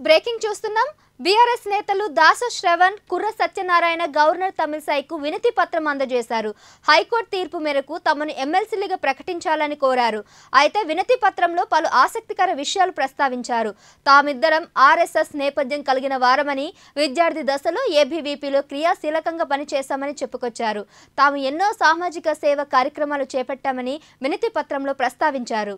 Breaking చూస్తున్నాం. BRS నేతలు దాసో శ్రవణ్, కుర్ర సత్యనారాయణ గవర్నర్ తమిళసైకు వినతి పత్రం అందజేశారు. హైకోర్టు తీర్పు మేరకు తమను ఎమ్మెల్సీలుగా ప్రకటించాలని కోరారు. అయితే వినతి పత్రంలో పలు ఆసక్తికర విషయాలు ప్రస్తావించారు. తామిద్దరం ఆర్ఎస్ఎస్ నేపథ్యం కలిగిన వారమని, విద్యార్థి దశలో ఏబీవీపీలో క్రియాశీలకంగా పనిచేశామని చెప్పుకొచ్చారు. తాము ఎన్నో సామాజిక సేవ కార్యక్రమాలు చేపట్టామని వినతి పత్రంలో ప్రస్తావించారు.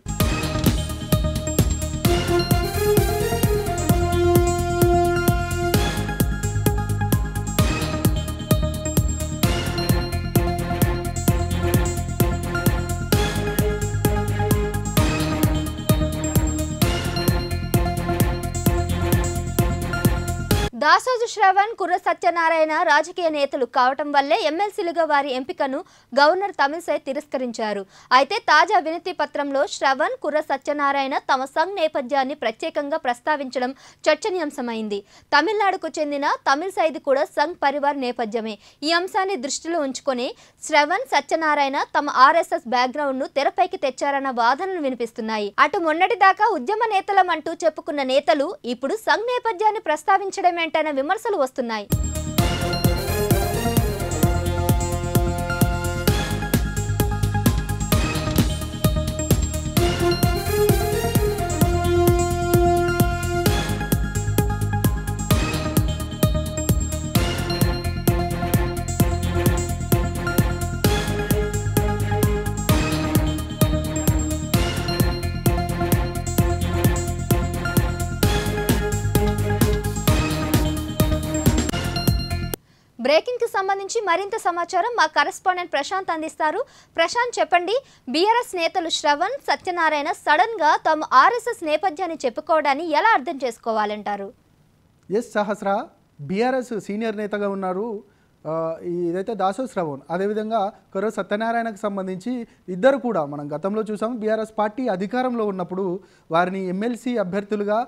దాసో శ్రవణ్, కుర్ర సత్యనారాయణ రాజకీయ నేతలు కావటం వల్లే ఎమ్మెల్సీలుగా వారి ఎంపికను గవర్నర్ తమిళసై తిరస్కరించారు. అయితే తాజా వినతి పత్రంలో శ్రవణ్, కుర్ర సత్యనారాయణ తమ సంఘ్ నేపథ్యాన్ని ప్రత్యేకంగా ప్రస్తావించడం చర్చనీయాంశమైంది. తమిళనాడుకు చెందిన తమిళసైది కూడా సంఘ్ పరివార్ నేపథ్యమే. ఈ అంశాన్ని దృష్టిలో ఉంచుకొని శ్రవణ్, సత్యనారాయణ తమ ఆర్ఎస్ఎస్ బ్యాక్గ్రౌండ్ ను తెరపైకి తెచ్చారన్న వాదనలు వినిపిస్తున్నాయి. అటు మొన్నటిదాకా ఉద్యమ నేతలమంటూ చెప్పుకున్న నేతలు ఇప్పుడు సంఘ్ నేపథ్యాన్ని ప్రస్తావించడమే అనే విమర్శలు వస్తున్నాయి. బ్రేకింగ్ కి సంబంధించి మరింత సమాచారం మా కరెస్పాండెంట్ ప్రశాంత్ అందిస్తారు. ప్రశాంత్, చెప్పండి, బీఆర్ఎస్ నేతలు శ్రవణ్, సత్యనారాయణ సడన్ గా తమ ఆర్ఎస్ఎస్ నేపథ్యాన్ని చెప్పుకోవడాన్ని ఎలా అర్థం చేసుకోవాలంటారు? ఎస్ సహస్ర, బీఆర్ఎస్ సీనియర్ నేతగా ఉన్నారు ఇదైతే దాసో శ్రవణ్, అదేవిధంగా కుర్ర సత్యనారాయణకు సంబంధించి ఇద్దరు కూడా మనం గతంలో చూసాము. బీఆర్ఎస్ పార్టీ అధికారంలో ఉన్నప్పుడు వారిని ఎమ్మెల్సీ అభ్యర్థులుగా,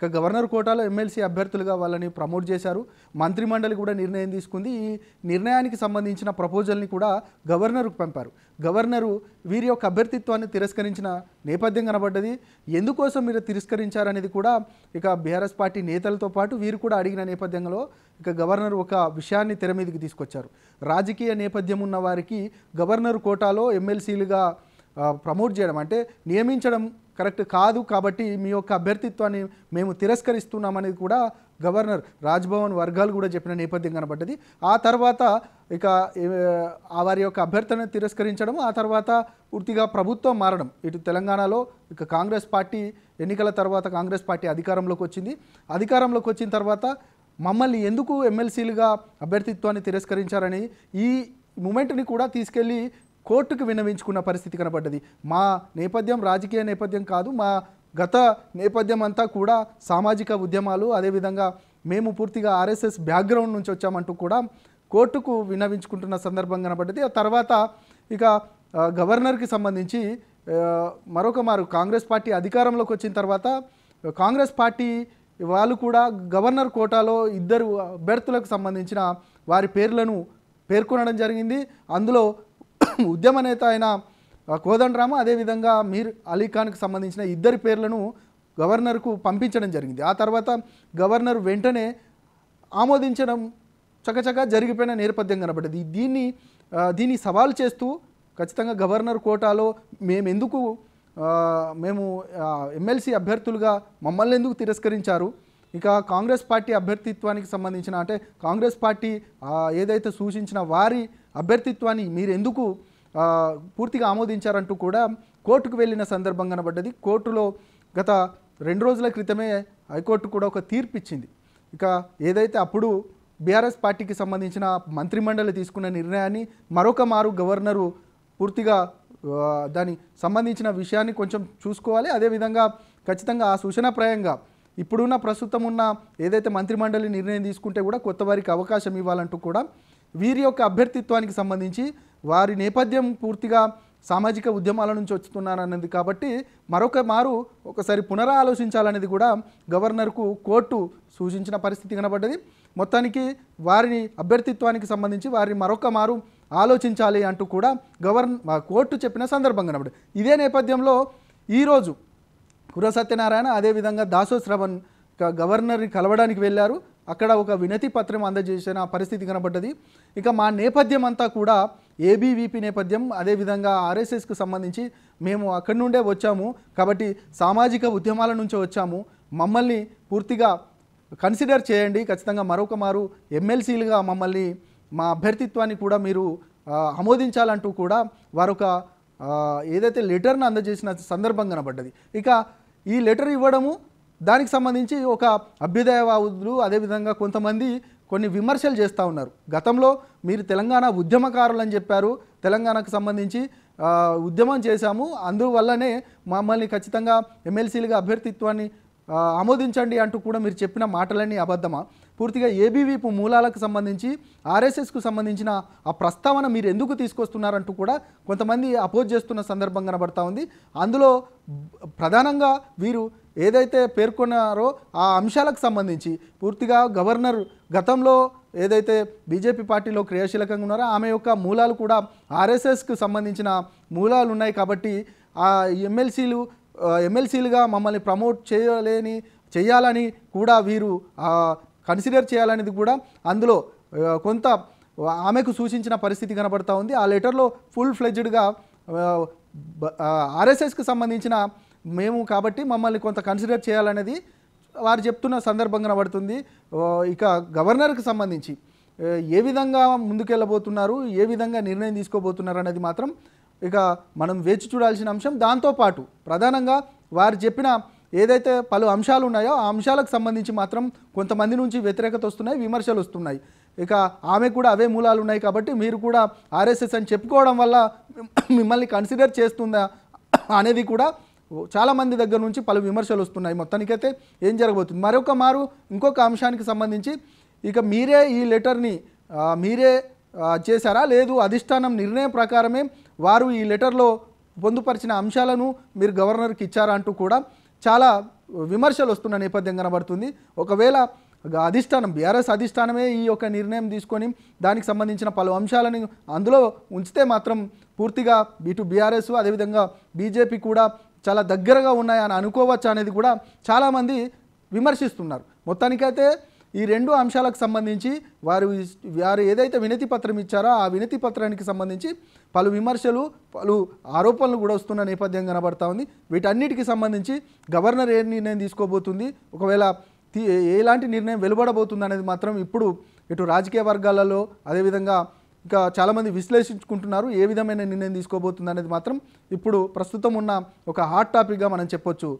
గవర్నర్ కోటాలో ఎమ్మెల్సీ అభ్యర్థులుగా వాళ్ళని ప్రమోట్ చేశారు. మంత్రిమండలి కూడా నిర్ణయం తీసుకుంది. ఈ నిర్ణయానికి సంబంధించిన ప్రపోజల్ని కూడా గవర్నర్కు పంపారు. గవర్నరు వీరి యొక్క అభ్యర్థిత్వాన్ని తిరస్కరించిన నేపథ్యం కనబడ్డది. ఎందుకోసం మీరు తిరస్కరించారనేది కూడా ఇక బీఆర్ఎస్ పార్టీ నేతలతో పాటు వీరు కూడా అడిగిన నేపథ్యంలో ఇక గవర్నర్ ఒక విషయాన్ని తెర మీదకి తీసుకొచ్చారు. రాజకీయ నేపథ్యం ఉన్న వారికి గవర్నర్ కోటాలో ఎమ్మెల్సీలుగా ప్రమోట్ చేయడం అంటే నియమించడం కరెక్ట్ కాదు, కాబట్టి మీ యొక్క అభ్యర్థిత్వాన్ని మేము తిరస్కరిస్తున్నామనేది కూడా గవర్నర్ రాజ్భవన్ వర్గాలు కూడా చెప్పిన నేపథ్యం కనబడ్డది. ఆ తర్వాత ఇక వారి యొక్క అభ్యర్థన తిరస్కరించడం, ఆ తర్వాత పూర్తిగా ప్రభుత్వం మారడం. ఇటు తెలంగాణలో ఇక కాంగ్రెస్ పార్టీ ఎన్నికల తర్వాత కాంగ్రెస్ పార్టీ అధికారంలోకి వచ్చింది. అధికారంలోకి వచ్చిన తర్వాత మమ్మల్ని ఎందుకు ఎమ్మెల్సీలుగా అభ్యర్థిత్వాన్ని తిరస్కరించారని ఈ మూమెంట్ని కూడా తీసుకెళ్ళి కోర్టుకు విన్నవించుకున్న పరిస్థితి కనబడ్డది. మా నేపథ్యం రాజకీయ నేపథ్యం కాదు, మా గత నేపథ్యం అంతా కూడా సామాజిక ఉద్యమాలు, అదేవిధంగా మేము పూర్తిగా ఆర్ఎస్ఎస్ బ్యాక్గ్రౌండ్ నుంచి వచ్చామంటూ కూడా కోర్టుకు విన్నవించుకుంటున్న సందర్భం కనబడ్డది. ఆ తర్వాత ఇక గవర్నర్కి సంబంధించి మరొక మారు కాంగ్రెస్ పార్టీ అధికారంలోకి వచ్చిన తర్వాత కాంగ్రెస్ పార్టీ వాళ్ళు కూడా గవర్నర్ కోటాలో ఇద్దరు అభ్యర్థులకు సంబంధించిన వారి పేర్లను పేర్కొనడం జరిగింది. అందులో ఉద్యమ నేత అయిన కోదండరామ, అదేవిధంగా మీర్ అలీఖాన్కి సంబంధించిన ఇద్దరి పేర్లను గవర్నర్కు పంపించడం జరిగింది. ఆ తర్వాత గవర్నర్ వెంటనే ఆమోదించడం చకచకా జరిగిపోయిన నేపథ్యం కనబడ్డది. దీన్ని సవాల్ చేస్తూ ఖచ్చితంగా గవర్నర్ కోటాలో మేము ఎమ్మెల్సీ అభ్యర్థులుగా మమ్మల్ని ఎందుకు తిరస్కరించారు, ఇక కాంగ్రెస్ పార్టీ అభ్యర్థిత్వానికి సంబంధించిన అంటే కాంగ్రెస్ పార్టీ ఏదైతే సూచించిన వారి అభ్యర్థిత్వాన్ని మీరు ఎందుకు పూర్తిగా ఆమోదించారంటూ కూడా కోర్టుకు వెళ్ళిన సందర్భం కనబడ్డది. కోర్టులో గత 2 రోజుల క్రితమే హైకోర్టు కూడా ఒక తీర్పు ఇచ్చింది. ఇక ఏదైతే అప్పుడు బీఆర్ఎస్ పార్టీకి సంబంధించిన మంత్రిమండలి తీసుకున్న నిర్ణయాన్ని మరొక మారు గవర్నరు పూర్తిగా దాని సంబంధించిన విషయాన్ని కొంచెం చూసుకోవాలి. అదేవిధంగా ఖచ్చితంగా ఆ సూచనాప్రాయంగా ఇప్పుడున్న ప్రస్తుతం ఉన్న ఏదైతే మంత్రిమండలి నిర్ణయం తీసుకుంటే కూడా కొత్త వారికి అవకాశం ఇవ్వాలంటూ కూడా వీరి యొక్క అభ్యర్థిత్వానికి సంబంధించి వారి నేపథ్యం పూర్తిగా సామాజిక ఉద్యమాల నుంచి వస్తున్నారన్నది కాబట్టి మరొక మారు ఒకసారి పునరాలోచించాలనేది కూడా గవర్నర్కు కోర్టు సూచించిన పరిస్థితి కనబడ్డది. మొత్తానికి వారిని అభ్యర్థిత్వానికి సంబంధించి వారిని మరొక మారు ఆలోచించాలి అంటూ కూడా కోర్టు చెప్పిన సందర్భం కనబడ్డది. ఇదే నేపథ్యంలో ఈరోజు కుర్ర సత్యనారాయణ అదేవిధంగా దాసో శ్రవణ్ గవర్నర్ని కలవడానికి వెళ్ళారు. అక్కడ ఒక వినతి పత్రం అందజేసిన పరిస్థితి కనబడ్డది. ఇక మా నేపథ్యం అంతా కూడా ఏబీవీపీ నేపథ్యం, అదేవిధంగా ఆర్ఎస్ఎస్కు సంబంధించి మేము అక్కడి నుండే వచ్చాము కాబట్టి సామాజిక ఉద్యమాల నుంచి వచ్చాము, మమ్మల్ని పూర్తిగా కన్సిడర్ చేయండి, ఖచ్చితంగా మరొక మారు ఎమ్మెల్సీలుగా మమ్మల్ని మా అభ్యర్థిత్వాన్ని కూడా మీరు ఆమోదించాలంటూ కూడా వారొక ఏదైతే లెటర్ను అందజేసిన సందర్భం కనబడ్డది. ఇక ఈ లెటర్ ఇవ్వడము దానికి సంబంధించి ఒక అభ్యుదయవాదులు అదేవిధంగా కొంతమంది కొన్ని విమర్శలు చేస్తూ ఉన్నారు. గతంలో మీరు తెలంగాణ ఉద్యమకారులు అని చెప్పారు, తెలంగాణకు సంబంధించి ఉద్యమం చేశాము, అందువల్లనే మమ్మల్ని ఖచ్చితంగా ఎమ్మెల్సీలుగా అభ్యర్థిత్వాన్ని ఆమోదించండి అంటూ కూడా మీరు చెప్పిన మాటలన్నీ అబద్ధమా? పూర్తిగా ఏబీవీపీ మూలాలకు సంబంధించి ఆర్ఎస్ఎస్కు సంబంధించిన ఆ ప్రస్తావన మీరు ఎందుకు తీసుకొస్తున్నారంటూ కూడా కొంతమంది అపోజ్ చేస్తున్న సందర్భం కనబడతా ఉంది. అందులో ప్రధానంగా వీరు ఏదైతే పేర్కొన్నారో ఆ అంశాలకు సంబంధించి పూర్తిగా గవర్నర్ గతంలో ఏదైతే బీజేపీ పార్టీలో క్రియాశీలకంగా ఉన్నారో ఆమె యొక్క మూలాలు కూడా ఆర్ఎస్ఎస్కు సంబంధించిన మూలాలు ఉన్నాయి కాబట్టి ఆ ఎమ్మెల్సీలుగా మమ్మల్ని ప్రమోట్ చేయాలని కూడా వీరు కన్సిడర్ చేయాలనేది కూడా అందులో కొంత ఆమెకు సూచించిన పరిస్థితి కనబడతా ఉంది. ఆ లెటర్లో ఫుల్ ఫ్లెడ్జ్డ్గా ఆర్ఎస్ఎస్కి సంబంధించిన మేము కాబట్టి మమ్మల్ని కొంత కన్సిడర్ చేయాలనేది వారు చెప్తున్న సందర్భం కనబడుతుంది. ఇక గవర్నర్కి సంబంధించి ఏ విధంగా ముందుకెళ్ళబోతున్నారు, ఏ విధంగా నిర్ణయం తీసుకోబోతున్నారు అనేది మాత్రం ఇక మనం వేచి చూడాల్సిన అంశం. దాంతోపాటు ప్రధానంగా వారు చెప్పిన ఏదైతే పలు అంశాలు ఉన్నాయో ఆ అంశాలకు సంబంధించి మాత్రం కొంతమంది నుంచి వ్యతిరేకత వస్తున్నాయి, విమర్శలు వస్తున్నాయి. ఇక ఆమె కూడా అవే మూలాలు ఉన్నాయి కాబట్టి మీరు కూడా ఆర్ఎస్ఎస్ అని చెప్పుకోవడం వల్ల మిమ్మల్ని కన్సిడర్ చేస్తుందా అనేది కూడా చాలామంది దగ్గర నుంచి పలు విమర్శలు వస్తున్నాయి. మొత్తానికైతే ఏం జరగబోతుంది మరొక మారు ఇంకొక అంశానికి సంబంధించి ఇక మీరే ఈ లెటర్ని మీరే చేశారా, లేదు అధిష్టానం నిర్ణయం ప్రకారమే వారు ఈ లెటర్లో పొందుపరిచిన అంశాలను మీరు గవర్నర్కి ఇచ్చారా అంటూ కూడా చాలా విమర్శలు వస్తున్న నేపథ్యం కనబడుతుంది. ఒకవేళ అధిష్టానం బీఆర్ఎస్ అధిష్టానమే ఈ యొక్క నిర్ణయం తీసుకొని దానికి సంబంధించిన పలు అంశాలను అందులో ఉంచితే మాత్రం పూర్తిగా ఇటు బీఆర్ఎస్ అదేవిధంగా బీజేపీ కూడా చాలా దగ్గరగా ఉన్నాయని అనుకోవచ్చు అనేది కూడా చాలామంది విమర్శిస్తున్నారు. మొత్తానికైతే ఈ రెండు అంశాలకు సంబంధించి వారు ఏదైతే వినతి పత్రం ఇచ్చారో ఆ వినతి పత్రానికి సంబంధించి పలు విమర్శలు పలు ఆరోపణలు కూడా వస్తున్న నేపథ్యం కనబడతా ఉంది. వీటన్నిటికి సంబంధించి గవర్నర్ ఏ నిర్ణయం తీసుకోబోతుంది, ఒకవేళ ఎలాంటి నిర్ణయం వెలువడబోతుంది అనేది మాత్రం ఇప్పుడు ఇటు రాజకీయ వర్గాలలో అదేవిధంగా ఇంకా చాలామంది విశ్లేషించుకుంటున్నారు. ఏ విధమైన నిర్ణయం తీసుకోబోతుంది అనేది మాత్రం ఇప్పుడు ప్రస్తుతం ఉన్న ఒక హాట్ టాపిక్గా మనం చెప్పొచ్చు.